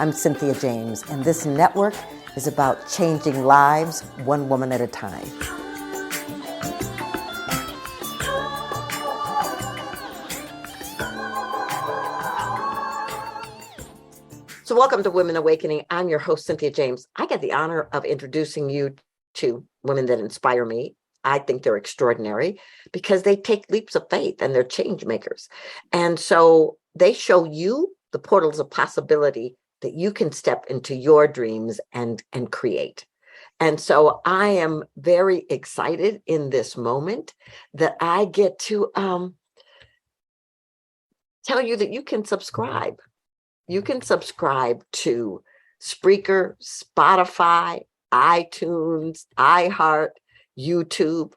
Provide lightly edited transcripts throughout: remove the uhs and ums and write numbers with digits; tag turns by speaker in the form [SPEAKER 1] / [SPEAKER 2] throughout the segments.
[SPEAKER 1] I'm Cynthia James, and this network is about changing lives one woman at a time. So welcome to Women Awakening. I'm your host, Cynthia James. I get the honor of introducing you to women that inspire me. I think they're extraordinary because they take leaps of faith and they're change makers. And so they show you the portals of possibility that you can step into your dreams and create. And so I am very excited in this moment that I get to tell you that you can subscribe. You can subscribe to Spreaker, Spotify, iTunes, iHeart, YouTube.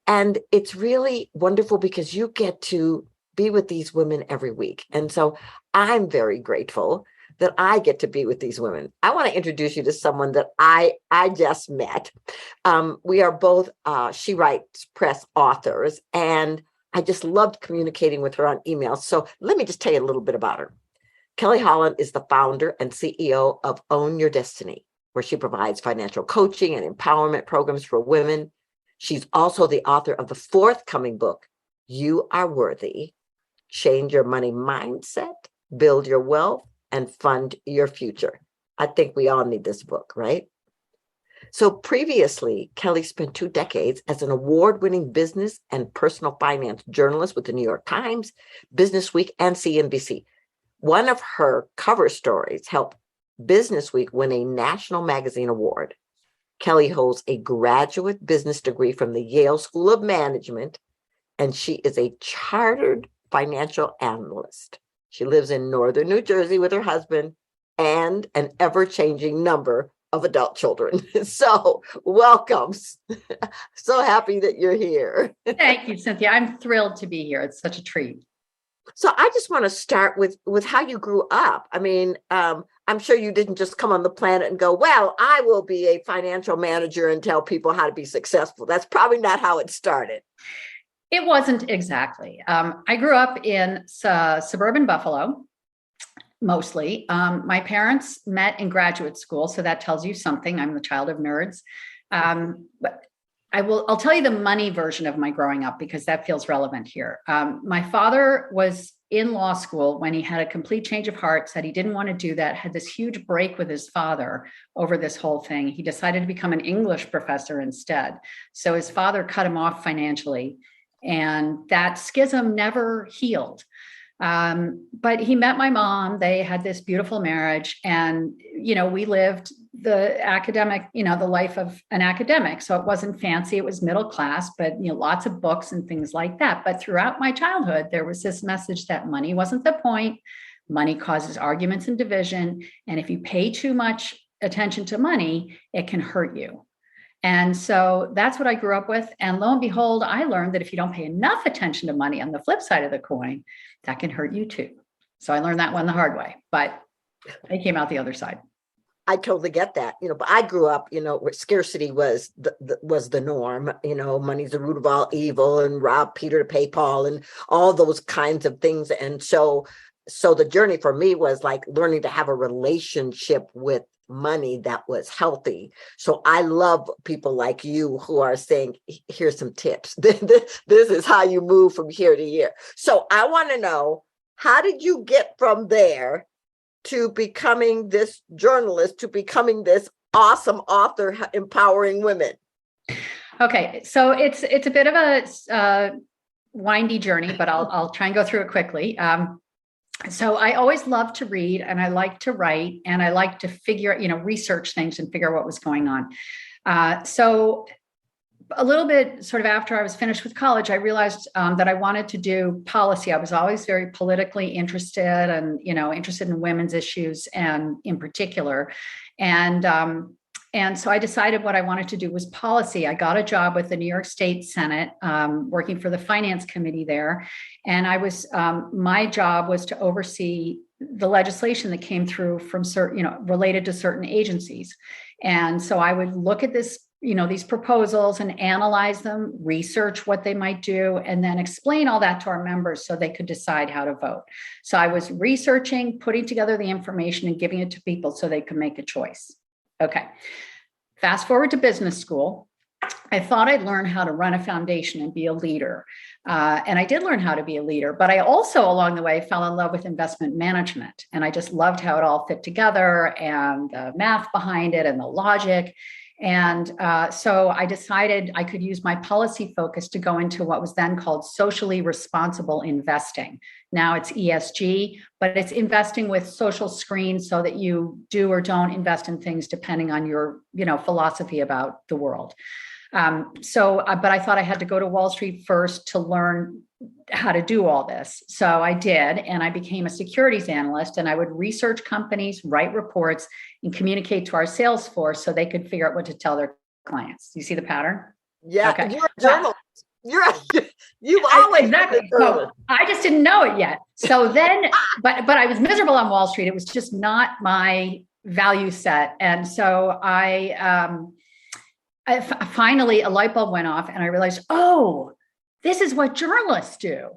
[SPEAKER 1] And it's really wonderful because you get to be with these women every week. And so I'm very grateful that I get to be with these women. I want to introduce you to someone that I just met. We are both She Writes Press authors, and I just loved communicating with her on email. So let me just tell you a little bit about her. Kelley Holland is the founder and CEO of Own Your Destiny, where she provides financial coaching and empowerment programs for women. She's also the author of the forthcoming book, You Are Worthy: Change Your Money Mindset, Build Your Wealth, and Fund Your Future. I think we all need this book, right? So previously, Kelley spent 2 decades as an award-winning business and personal finance journalist with the New York Times, BusinessWeek, and CNBC. One of her cover stories helped BusinessWeek win a national magazine award. Kelley holds a graduate business degree from the Yale School of Management, and she is a chartered financial analyst. She lives in northern New Jersey with her husband and an ever-changing number of adult children. So welcome. So happy that you're here.
[SPEAKER 2] Thank you, Cynthia. I'm thrilled to be here. It's such a treat.
[SPEAKER 1] So I just want to start with how you grew up. I mean, I'm sure you didn't just come on the planet and go, well, I will be a financial manager and tell people how to be successful. That's probably not how it started.
[SPEAKER 2] It wasn't exactly. I grew up in suburban Buffalo, mostly. My parents met in graduate school, so that tells you something. I'm the child of nerds. But I'll tell you the money version of my growing up because that feels relevant here. My father was in law school when he had a complete change of heart, said he didn't want to do that, had this huge break with his father over this whole thing. He decided to become an English professor instead. So his father cut him off financially, and that schism never healed. But he met my mom. They had this beautiful marriage, and, we lived the academic, the life of an academic. So it wasn't fancy. It was middle class, but, lots of books and things like that. But throughout my childhood, there was this message that money wasn't the point. Money causes arguments and division. And if you pay too much attention to money, it can hurt you. And so that's what I grew up with. And lo and behold, I learned that if you don't pay enough attention to money on the flip side of the coin, that can hurt you too. So I learned that one the hard way, but I came out the other side.
[SPEAKER 1] I totally get that, but I grew up, where scarcity was the norm. Money's the root of all evil, and rob Peter to pay Paul, and all those kinds of things. And so the journey for me was like learning to have a relationship with money that was healthy. So I love people like you who are saying, here's some tips. This is how you move from here to here. So I want to know, how did you get from there to becoming this journalist, to becoming this awesome author empowering women?
[SPEAKER 2] Okay, so it's a bit of a windy journey, but I'll try and go through it quickly. So I always loved to read, and I like to write, and I like to research things and figure out what was going on. So a little bit sort of after I was finished with college, I realized that I wanted to do policy. I was always very politically interested and, interested in women's issues and in particular. And so I decided what I wanted to do was policy. I got a job with the New York State Senate, working for the finance committee there. And my job was to oversee the legislation that came through from certain, related to certain agencies. And so I would look at this these proposals and analyze them, research what they might do, and then explain all that to our members so they could decide how to vote. So I was researching, putting together the information and giving it to people so they could make a choice. Okay. Fast forward to business school. I thought I'd learn how to run a foundation and be a leader. And I did learn how to be a leader, but I also along the way fell in love with investment management. And I just loved how it all fit together and the math behind it and the logic. And so I decided I could use my policy focus to go into what was then called socially responsible investing. Now it's ESG, but it's investing with social screens so that you do or don't invest in things depending on your, philosophy about the world. But I thought I had to go to Wall Street first to learn how to do all this. So I did, and I became a securities analyst, and I would research companies, write reports, and communicate to our sales force so they could figure out what to tell their clients. You see the pattern?
[SPEAKER 1] Yeah,
[SPEAKER 2] okay.
[SPEAKER 1] You're a journalist. You've always
[SPEAKER 2] exactly. So I just didn't know it yet. So then, but I was miserable on Wall Street. It was just not my value set, and so finally a light bulb went off, and I realized, oh, this is what journalists do.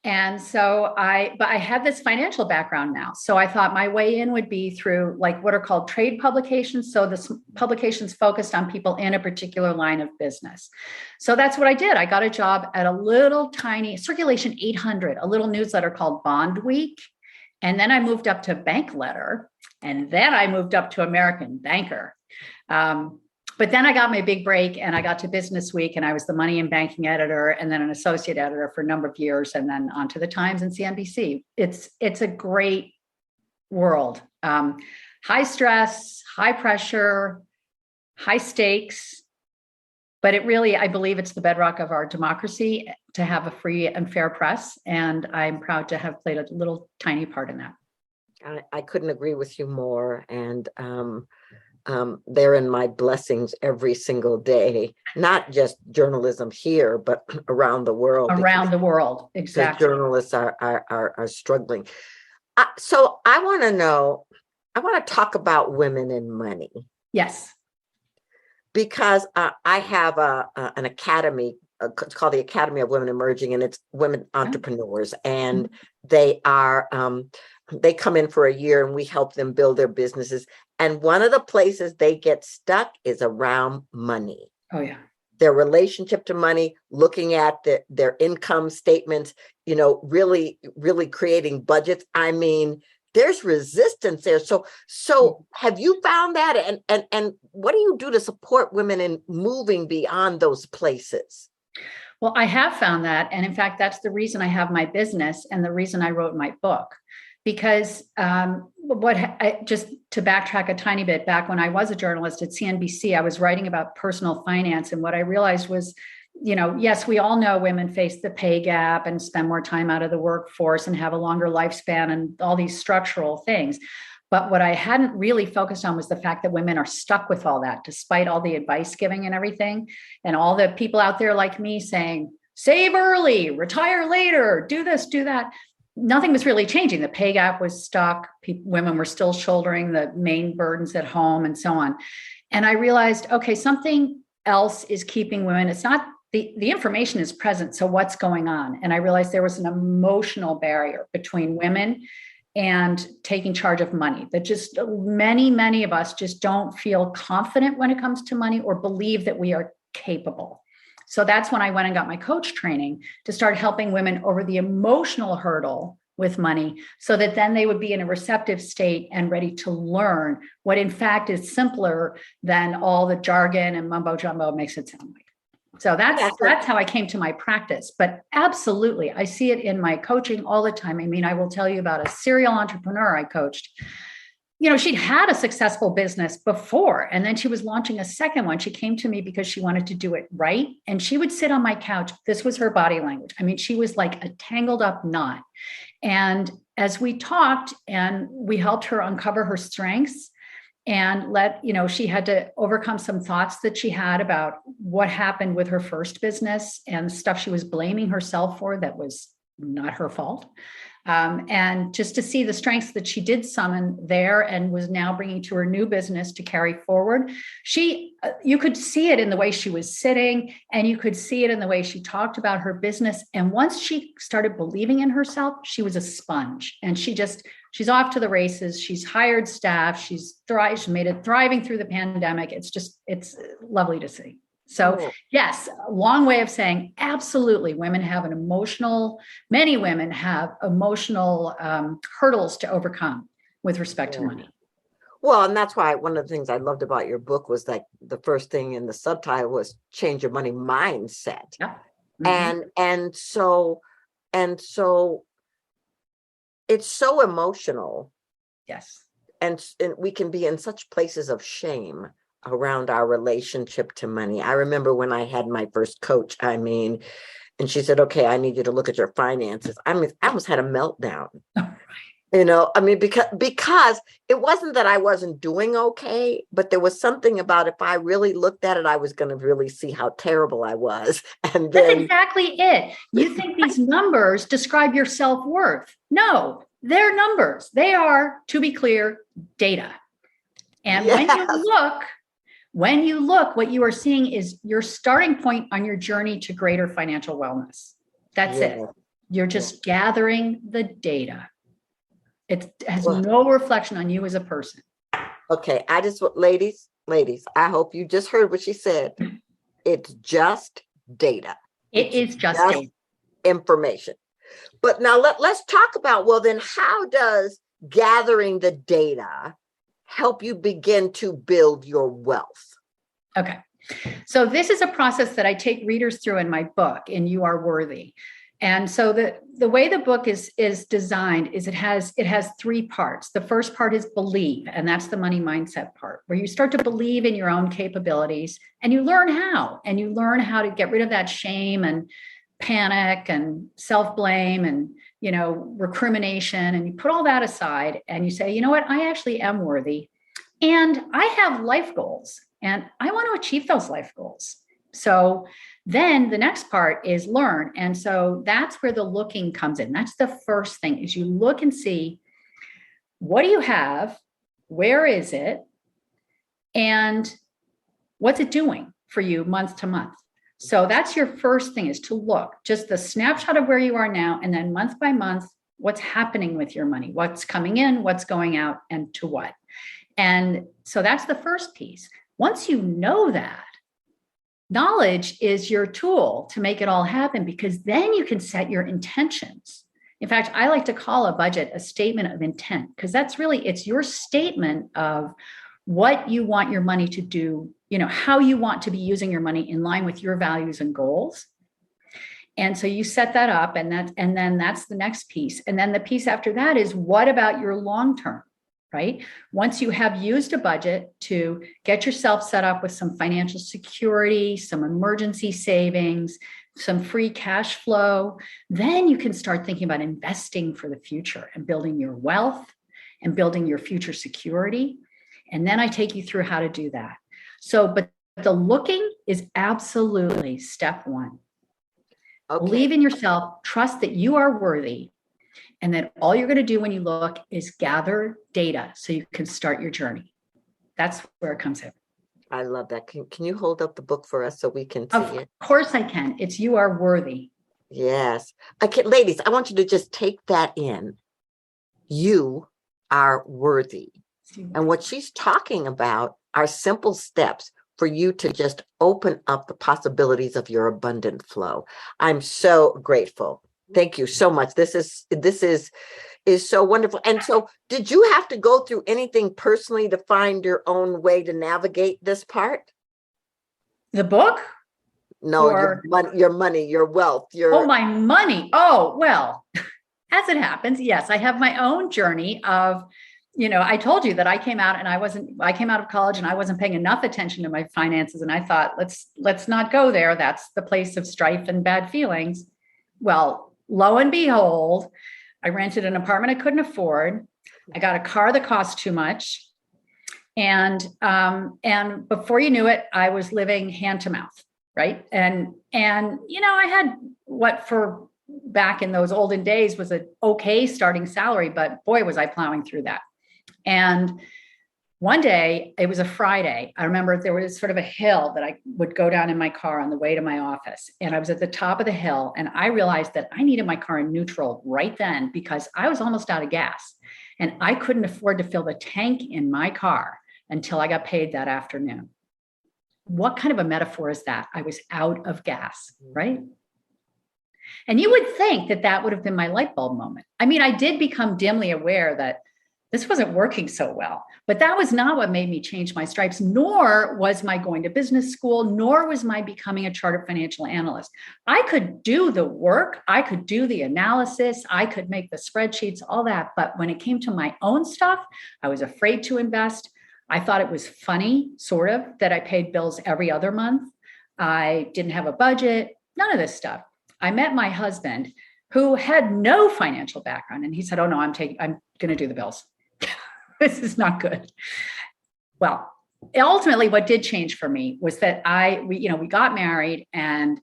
[SPEAKER 2] And so I had this financial background now. So I thought my way in would be through like what are called trade publications. So the publications focused on people in a particular line of business. So that's what I did. I got a job at a little tiny Circulation 800, a little newsletter called Bond Week. And then I moved up to Bank Letter. And then I moved up to American Banker. But then I got my big break and I got to BusinessWeek, and I was the money and banking editor and then an associate editor for a number of years, and then onto the Times and CNBC. It's a great world. High stress, high pressure, high stakes, but it really, I believe it's the bedrock of our democracy to have a free and fair press. And I'm proud to have played a little tiny part in that.
[SPEAKER 1] I couldn't agree with you more. And they're in my blessings every single day, not just journalism here, but around the world.
[SPEAKER 2] Around the world, exactly.
[SPEAKER 1] Journalists are struggling. So I want to talk about women in money.
[SPEAKER 2] Yes.
[SPEAKER 1] Because I have an academy, it's called the Academy of Women Emerging, and it's women entrepreneurs, and they come in for a year and we help them build their businesses. And one of the places they get stuck is around money.
[SPEAKER 2] Oh, yeah.
[SPEAKER 1] Their relationship to money, looking at their income statements, really, really creating budgets. I mean, there's resistance there. So have you found that? And what do you do to support women in moving beyond those places?
[SPEAKER 2] Well, I have found that. And in fact, that's the reason I have my business and the reason I wrote my book. Because just to backtrack a tiny bit, back when I was a journalist at CNBC, I was writing about personal finance. And what I realized was, yes, we all know women face the pay gap and spend more time out of the workforce and have a longer lifespan and all these structural things. But what I hadn't really focused on was the fact that women are stuck with all that, despite all the advice giving and everything. And all the people out there like me saying, save early, retire later, do this, do that. Nothing was really changing. The pay gap was stuck. Women were still shouldering the main burdens at home and so on. And I realized, okay, something else is keeping women. It's not the information is present. So what's going on? And I realized there was an emotional barrier between women and taking charge of money, that just many of us just don't feel confident when it comes to money or believe that we are capable. So that's when I went and got my coach training to start helping women over the emotional hurdle with money so that then they would be in a receptive state and ready to learn what in fact is simpler than all the jargon and mumbo jumbo makes it sound like. So that's how I came to my practice. But absolutely, I see it in my coaching all the time. I mean, I will tell you about a serial entrepreneur I coached. She'd had a successful business before, and then she was launching a second one. She came to me because she wanted to do it right. And she would sit on my couch. This was her body language. I mean, she was like a tangled up knot. And as we talked and we helped her uncover her strengths and she had to overcome some thoughts that she had about what happened with her first business and stuff she was blaming herself for that was not her fault. And just to see the strengths that she did summon there and was now bringing to her new business to carry forward. You could see it in the way she was sitting, and you could see it in the way she talked about her business. And once she started believing in herself, she was a sponge, and she's off to the races. She's hired staff. She's made it thriving through the pandemic. It's lovely to see. So yes, a long way of saying absolutely many women have emotional hurdles to overcome with respect to money.
[SPEAKER 1] Well, and that's why one of the things I loved about your book was that the first thing in the subtitle was change your money mindset.
[SPEAKER 2] Yeah. Mm-hmm.
[SPEAKER 1] And so it's so emotional.
[SPEAKER 2] Yes.
[SPEAKER 1] And we can be in such places of shame around our relationship to money. I remember when I had my first coach, and she said, okay, I need you to look at your finances. I almost had a meltdown, because it wasn't that I wasn't doing okay, but there was something about if I really looked at it, I was going to really see how terrible I was. And
[SPEAKER 2] that's exactly it. You think these numbers describe your self-worth. No, they're numbers. They are, to be clear, data. And when you look, what you are seeing is your starting point on your journey to greater financial wellness. That's it. You're just gathering the data. It has no reflection on you as a person.
[SPEAKER 1] Okay. Ladies, I hope you just heard what she said. It's just data.
[SPEAKER 2] It is just data.
[SPEAKER 1] Information. But now let's talk about, then how does gathering the data help you begin to build your wealth?
[SPEAKER 2] Okay. So this is a process that I take readers through in my book, in You Are Worthy. And so the way the book is designed is it has three parts. The first part is believe, and that's the money mindset part, where you start to believe in your own capabilities, and you learn how to get rid of that shame and panic and self-blame and recrimination, and you put all that aside and you say, you know what, I actually am worthy, and I have life goals, and I want to achieve those life goals. So then the next part is learn. And so that's where the looking comes in. That's the first thing, is you look and see, what do you have? Where is it? And what's it doing for you month to month? So that's your first thing, is to look, just the snapshot of where you are now, and then month by month, what's happening with your money, what's coming in, what's going out, and to what. And so that's the first piece. Once you know that, knowledge is your tool to make it all happen, because then you can set your intentions. In fact, I like to call a budget a statement of intent, because it's your statement of what you want your money to do, how you want to be using your money in line with your values and goals. And so you set that up, and then that's the next piece. And then the piece after that is, what about your long term? Right? Once you have used a budget to get yourself set up with some financial security, some emergency savings, some free cash flow, then you can start thinking about investing for the future and building your wealth and building your future security. And then I take you through how to do that. So, but the looking is absolutely step one. Okay. Believe in yourself, trust that you are worthy. And then all you're going to do when you look is gather data so you can start your journey. That's where it comes in.
[SPEAKER 1] I love that. Can you hold up the book for us so we can see it?
[SPEAKER 2] Of course I can. It's You Are Worthy.
[SPEAKER 1] Yes. Okay, ladies, I want you to just take that in. You are worthy. And what she's talking about are simple steps for you to just open up the possibilities of your abundant flow. I'm so grateful. Thank you so much. This is so wonderful. And so, did you have to go through anything personally to find your own way to navigate this part?
[SPEAKER 2] The book?
[SPEAKER 1] No, your money, your wealth,
[SPEAKER 2] my money. Oh, well, as it happens, yes, I have my own journey of, I told you that I came out of college and I wasn't paying enough attention to my finances. And I thought, let's not go there. That's the place of strife and bad feelings. Well, lo and behold, I rented an apartment I couldn't afford. I got a car that cost too much. And before you knew it, I was living hand to mouth, right? And I had for back in those olden days was an okay starting salary, but boy, was I plowing through that. And one day, it was a Friday. I remember there was sort of a hill that I would go down in my car on the way to my office. And I was at the top of the hill, and I realized that I needed my car in neutral right then because I was almost out of gas. And I couldn't afford to fill the tank in my car until I got paid that afternoon. What kind of a metaphor is that? I was out of gas, right? And you would think that that would have been my light bulb moment. I mean, I did become dimly aware that this wasn't working so well, but that was not what made me change my stripes, nor was my going to business school, nor was my becoming a chartered financial analyst. I could do the work, I could do the analysis, I could make the spreadsheets, all that. But when it came to my own stuff, I was afraid to invest. I thought it was funny, sort of, that I paid bills every other month. I didn't have a budget, none of this stuff. I met my husband who had no financial background. And he said, oh no, I'm going to do the bills. This is not good. Well, ultimately what did change for me was that we got married and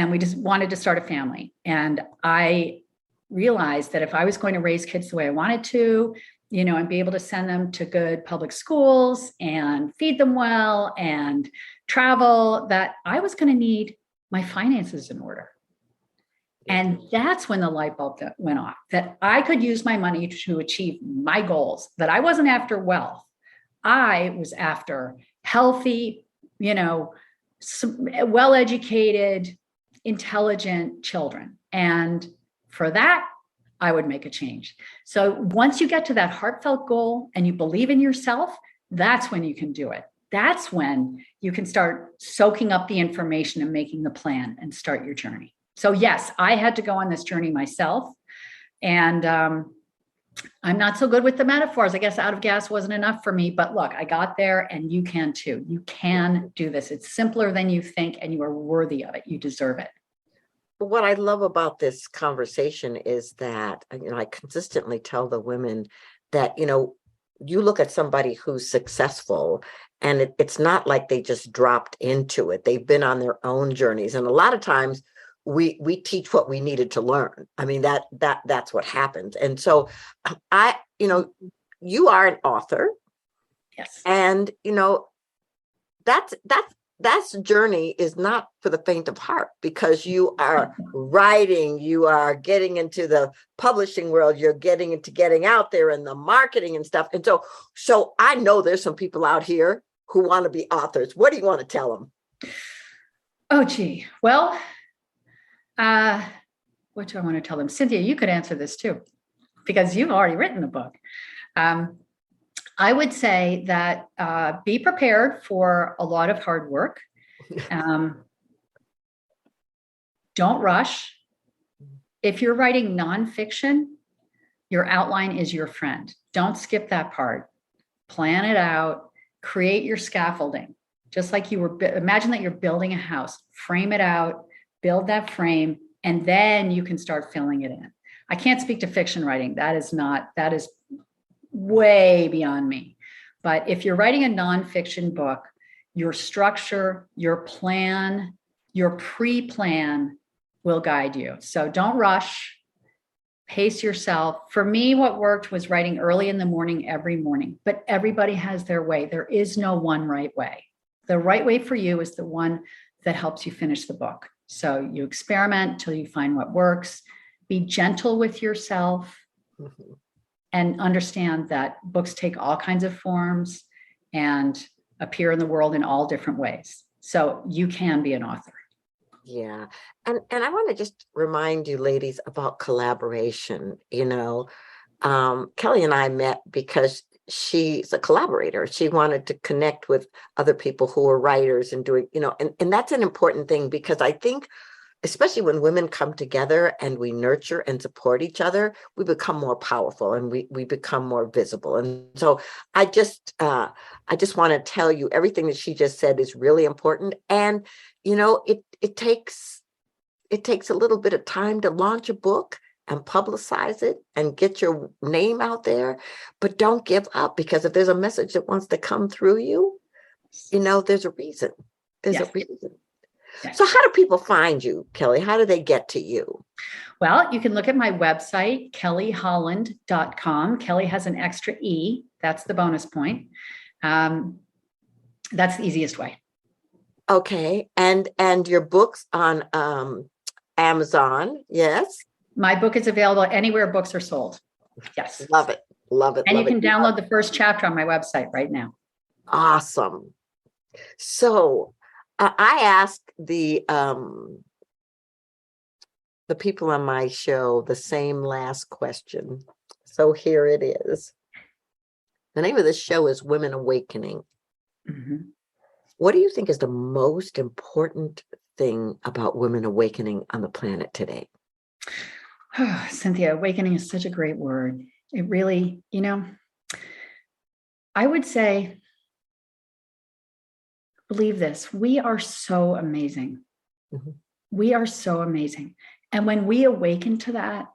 [SPEAKER 2] we just wanted to start a family. And I realized that if I was going to raise kids the way I wanted to, and be able to send them to good public schools and feed them well and travel, that I was going to need my finances in order. And that's when the light bulb went off, that I could use my money to achieve my goals, that I wasn't after wealth. I was after healthy, well-educated, intelligent children. And for that, I would make a change. So once you get to that heartfelt goal and you believe in yourself, that's when you can do it. That's when you can start soaking up the information and making the plan and start your journey. So yes, I had to go on this journey myself. And I'm not so good with the metaphors. I guess out of gas wasn't enough for me. But look, I got there and you can too. You can do this. It's simpler than you think and you are worthy of it. You deserve it.
[SPEAKER 1] What I love about this conversation is that, I consistently tell the women that, you look at somebody who's successful and it's not like they just dropped into it. They've been on their own journeys. And a lot of times we teach what we needed to learn. I mean, that's what happens. And so you are an author.
[SPEAKER 2] Yes.
[SPEAKER 1] And, that's journey is not for the faint of heart, because you are writing, you are getting into the publishing world, you're getting out there and the marketing and stuff. And so I know there's some people out here who want to be authors. What do you want to tell them?
[SPEAKER 2] Oh, gee. Well, what do I want to tell them? Cynthia, you could answer this too, because you've already written the book. I would say that be prepared for a lot of hard work. Don't rush. If you're writing nonfiction, your outline is your friend. Don't skip that part. Plan it out. Create your scaffolding. Just like imagine that you're building a house. Frame it out. Build that frame, and then you can start filling it in. I can't speak to fiction writing. That is way beyond me. But if you're writing a nonfiction book, your structure, your plan, your pre-plan will guide you. So don't rush, pace yourself. For me, what worked was writing early in the morning, every morning, but everybody has their way. There is no one right way. The right way for you is the one that helps you finish the book. So you experiment till you find what works. Be gentle with yourself. Mm-hmm. And understand that books take all kinds of forms and appear in the world in all different ways. So you can be an author.
[SPEAKER 1] Yeah. And I want to just remind you ladies about collaboration. Kelley and I met because she's a collaborator. She wanted to connect with other people who are writers and doing, and that's an important thing, because I think especially when women come together and we nurture and support each other, we become more powerful and we become more visible. And so I just want to tell you, everything that she just said is really important. And, it takes a little bit of time to launch a book and publicize it and get your name out there, but don't give up, because if there's a message that wants to come through you, there's a reason. There's a reason.
[SPEAKER 2] Yes.
[SPEAKER 1] So how do people find you, Kelley? How do they get to you?
[SPEAKER 2] Well, you can look at my website, kelleyholland.com. Kelley has an extra E. That's the bonus point. That's the easiest way.
[SPEAKER 1] Okay. And your books on Amazon, yes?
[SPEAKER 2] My book is available anywhere books are sold. Yes.
[SPEAKER 1] Love it. Love it.
[SPEAKER 2] And
[SPEAKER 1] love
[SPEAKER 2] you can
[SPEAKER 1] it.
[SPEAKER 2] download the first chapter on my website right now.
[SPEAKER 1] Awesome. So I asked the people on my show the same last question. So here it is. The name of this show is Women Awakening.
[SPEAKER 2] Mm-hmm.
[SPEAKER 1] What do you think is the most important thing about women awakening on the planet today?
[SPEAKER 2] Cynthia, awakening is such a great word. It really, I would say, believe this, we are so amazing.
[SPEAKER 1] Mm-hmm.
[SPEAKER 2] We are so amazing. And when we awaken to that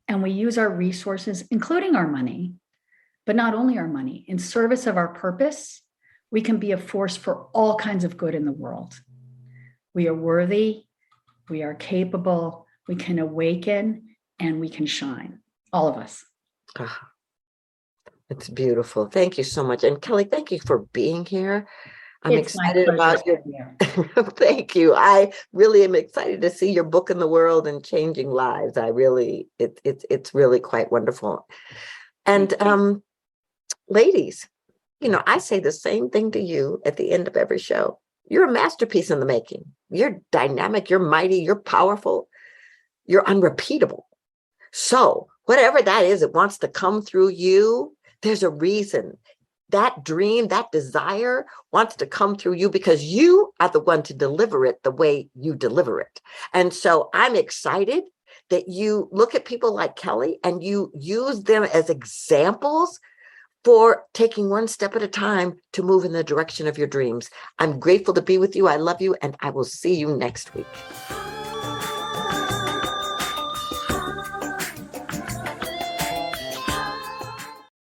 [SPEAKER 2] and we use our resources, including our money, but not only our money, in service of our purpose, we can be a force for all kinds of good in the world. We are worthy, we are capable, we can awaken, and we can shine. All of us.
[SPEAKER 1] Oh, it's beautiful. Thank you so much. And Kelley, thank you for being here. I'm excited about your. Thank you. I really am excited to see your book in the world and changing lives. I really, it's really quite wonderful. And ladies, I say the same thing to you at the end of every show. You're a masterpiece in the making. You're dynamic. You're mighty. You're powerful. You're unrepeatable. So whatever that is, it wants to come through you. There's a reason. That dream, that desire wants to come through you because you are the one to deliver it the way you deliver it. And so I'm excited that you look at people like Kelley and you use them as examples for taking one step at a time to move in the direction of your dreams. I'm grateful to be with you. I love you, and I will see you next week.